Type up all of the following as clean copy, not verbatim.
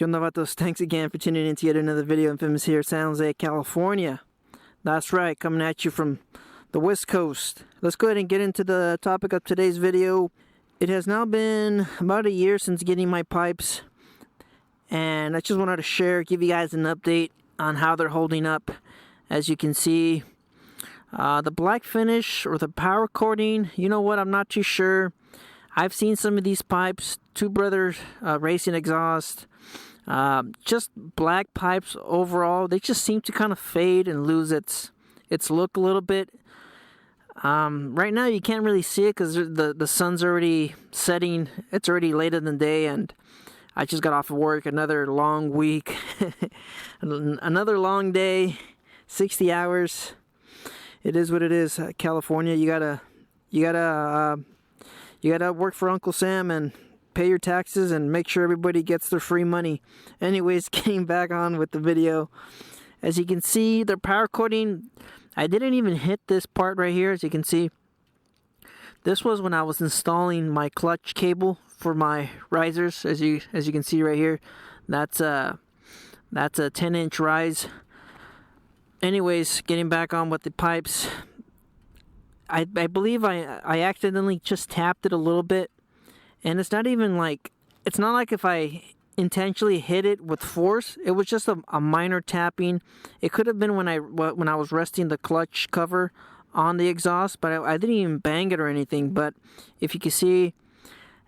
Yo, vatos, thanks again for tuning in to yet another video in Memphis here, San Jose, California. That's right, coming at you from the West Coast. Let's go ahead and get into the topic of today's video. It has now been about a year since getting my pipes, and I just wanted to share, give you guys an update on how they're holding up. As you can see, the black finish or the power coating, you know what, I'm not too sure. I've seen some of these pipes, Two Brothers Racing Exhaust, just black pipes overall. They just seem to kind of fade and lose its look a little bit. Right now you can't really see it because the sun's already setting. It's already late in the day, and I just got off of work. Another long week, another long day, 60 hours. It is what it is. California, you gotta work for Uncle Sam and pay your taxes and make sure everybody gets their free money. Anyways, getting back on with the video. As you can see, the power coating, I didn't even hit this part right here. As you can see, this was when I was installing my clutch cable for my risers. As you can see right here, that's a 10-inch rise. Anyways, getting back on with the pipes, I believe I accidentally just tapped it a little bit, and it's not like if I intentionally hit it with force. It was just a minor tapping. It could have been when I was resting the clutch cover on the exhaust, but I didn't even bang it or anything. But if you can see,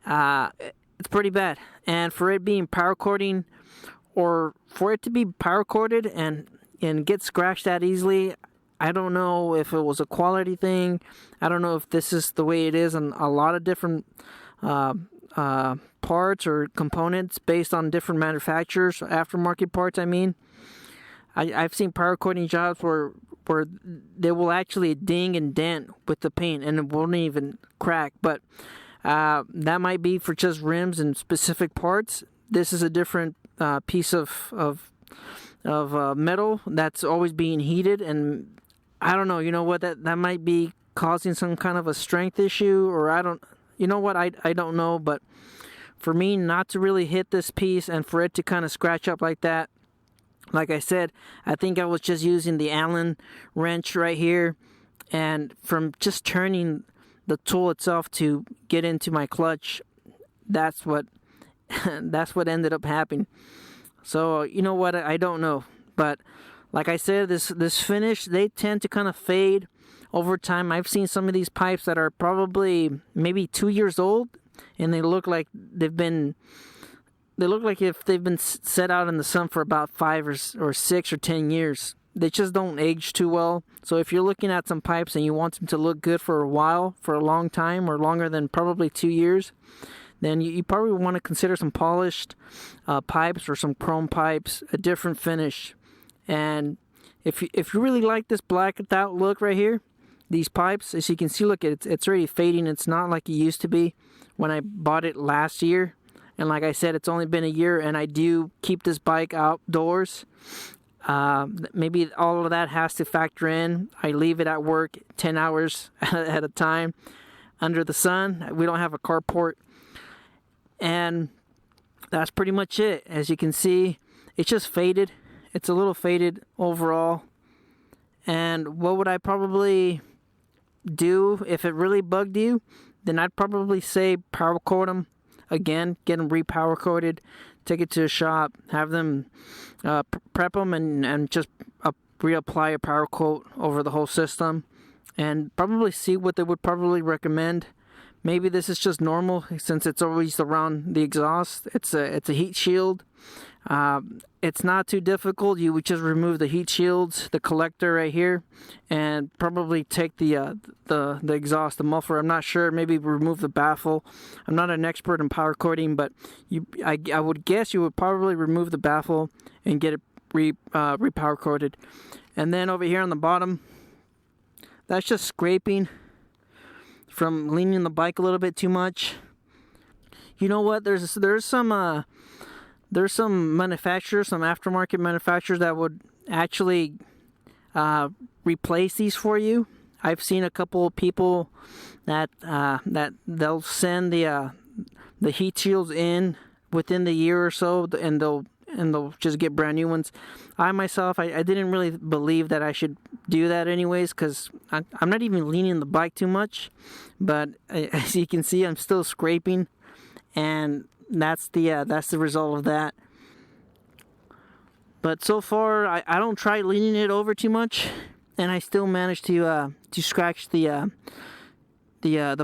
it's pretty bad. And for it being power coating, or for it to be power coated and get scratched that easily, I don't know if it was a quality thing. I don't know if this is the way it is on a lot of different parts or components based on different manufacturers, aftermarket parts. I mean, I've seen power coating jobs where they will actually ding and dent with the paint and it won't even crack. But that might be for just rims and specific parts. This is a different piece of metal that's always being heated, and I don't know, you know what, that might be causing some kind of a strength issue, or I don't know. But for me not to really hit this piece and for it to kind of scratch up like that, like I said, I think I was just using the Allen wrench right here, and from just turning the tool itself to get into my clutch, that's what ended up happening. So you know what, I don't know, but like I said, this finish, they tend to kind of fade over time. I've seen some of these pipes that are probably maybe 2 years old, and they look like if they've been set out in the sun for about 5 or 6 or 10 years. They just don't age too well. So if you're looking at some pipes and you want them to look good for a while, for a long time, or longer than probably 2 years, then you probably want to consider some polished pipes or some chrome pipes, a different finish. And if you really like this blacked out look right here, these pipes, as you can see, look, it's already fading. It's not like it used to be when I bought it last year. And like I said, it's only been a year, and I do keep this bike outdoors. Maybe all of that has to factor in. I leave it at work 10 hours at a time under the sun. We don't have a carport. And that's pretty much it. As you can see, it's just faded. It's a little faded overall. And what would I probably do if it really bugged you? Then I'd probably say power coat them again, get them re-power coated, take it to a shop, have them prep them, and just reapply a power coat over the whole system, and probably see what they would probably recommend. Maybe this is just normal since it's always around the exhaust. It's a heat shield. It's not too difficult. You would just remove the heat shields, the collector right here, and probably take the exhaust, the muffler. I'm not sure. Maybe remove the baffle. I'm not an expert in power coating, but I would guess you would probably remove the baffle and get it re-power coated. And then over here on the bottom, that's just scraping from leaning the bike a little bit too much. You know what? There's some manufacturers, some aftermarket manufacturers that would actually replace these for you. I've seen a couple of people that they'll send the heat shields in within the year or so, and and they'll just get brand new ones. I myself, I didn't really believe that I should do that anyways, because I'm not even leaning the bike too much, but as you can see, I'm still scraping, and that's the result of that. But so far, I don't try leaning it over too much, and I still manage to scratch the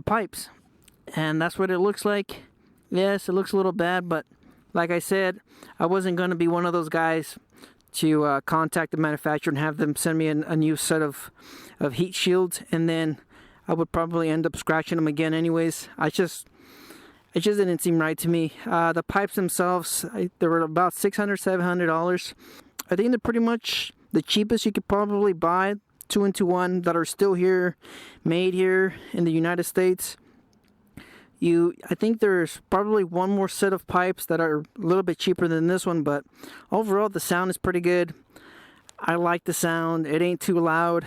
pipes, and that's what it looks like. Yes, it looks a little bad, but like I said, I wasn't going to be one of those guys to contact the manufacturer and have them send me a new set of heat shields, and then I would probably end up scratching them again anyways. It just didn't seem right to me. The pipes themselves, they were about $600, $700. I think they're pretty much the cheapest you could probably buy, 2-in-1 that are still here, made here in the United States. I think there's probably one more set of pipes that are a little bit cheaper than this one, but overall the sound is pretty good. I like the sound. It ain't too loud.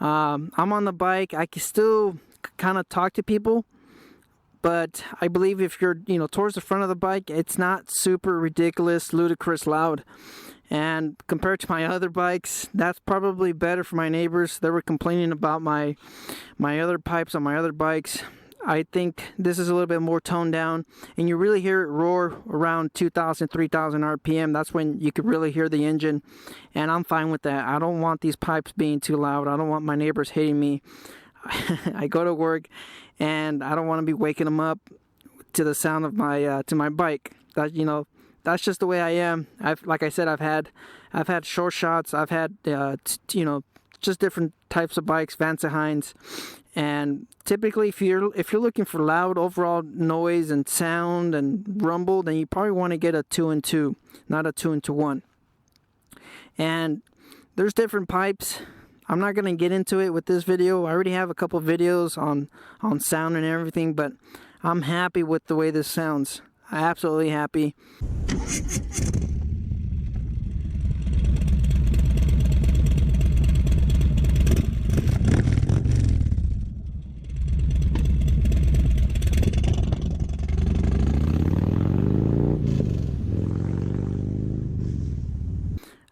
I'm on the bike. I can still kind of talk to people, but I believe if you're, towards the front of the bike, it's not super ridiculous, ludicrous loud. And compared to my other bikes, that's probably better for my neighbors. They were complaining about my other pipes on my other bikes. I think this is a little bit more toned down, and you really hear it roar around 2,000, 3,000 RPM. That's when you could really hear the engine, and I'm fine with that. I don't want these pipes being too loud. I don't want my neighbors hating me. I go to work, and I don't want to be waking them up to the sound of my bike. That's just the way I am. Like I said, I've had short shots. I've had just different types of bikes, Vance and Hines. And typically, if you're looking for loud overall noise and sound and rumble, then you probably want to get a 2-in-2, not a 2-in-1. And there's different pipes. I'm not going to get into it with this video. I already have a couple videos on sound and everything, but I'm happy with the way this sounds. Absolutely happy.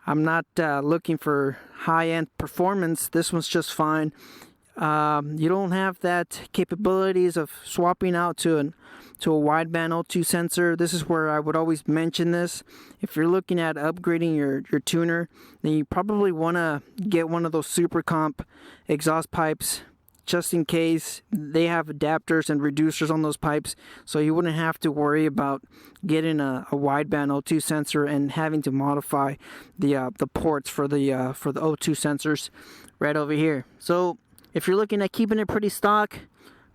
I'm not looking for high-end performance. This one's just fine. You don't have that capabilities of swapping out to a wideband O2 sensor. This is where I would always mention this. If you're looking at upgrading your tuner, then you probably want to get one of those super comp exhaust pipes, just in case. They have adapters and reducers on those pipes, so you wouldn't have to worry about getting a wideband O2 sensor and having to modify the ports for the O2 sensors right over here. So if you're looking at keeping it pretty stock,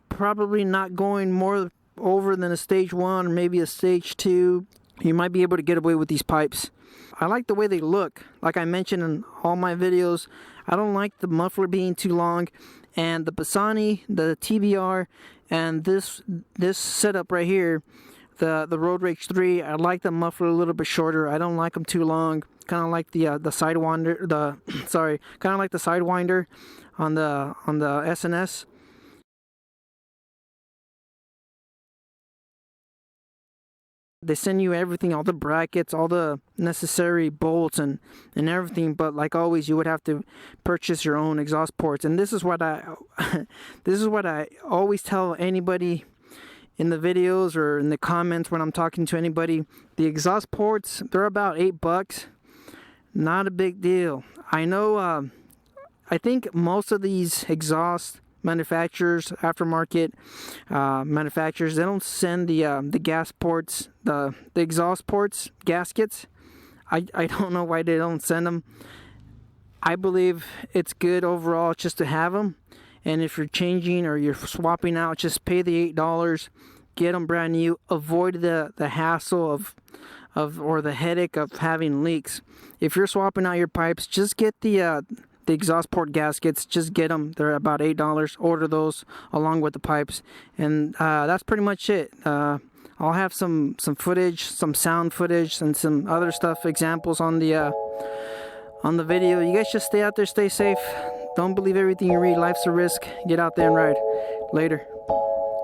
probably not going more over than a stage 1 or maybe a stage 2, you might be able to get away with these pipes. I like the way they look. Like I mentioned in all my videos, I don't like the muffler being too long, and the Bassani, the TBR, and this setup right here, the Road Rage 3, I like the muffler a little bit shorter. I don't like them too long. Kind of like the Sidewinder, kind of like the Sidewinder on the SNS. They send you everything, all the brackets, all the necessary bolts and everything, but like always, you would have to purchase your own exhaust ports. And this is what I always tell anybody in the videos or in the comments when I'm talking to anybody. The exhaust ports, they're about $8. Not a big deal. I know. I think most of these exhaust manufacturers, aftermarket manufacturers, they don't send the gas ports, the exhaust ports, gaskets. I don't know why they don't send them. I believe it's good overall just to have them, and if you're changing or you're swapping out, just pay the $8, get them brand new. Avoid the hassle of or the headache of having leaks. If you're swapping out your pipes, just get the exhaust port gaskets. Just get them. They're about $8. Order those along with the pipes, and that's pretty much it. I'll have some footage, some sound footage, and some other stuff, examples on the video. You guys just stay out there, stay safe. Don't believe everything you read. Life's a risk. Get out there and ride. Later.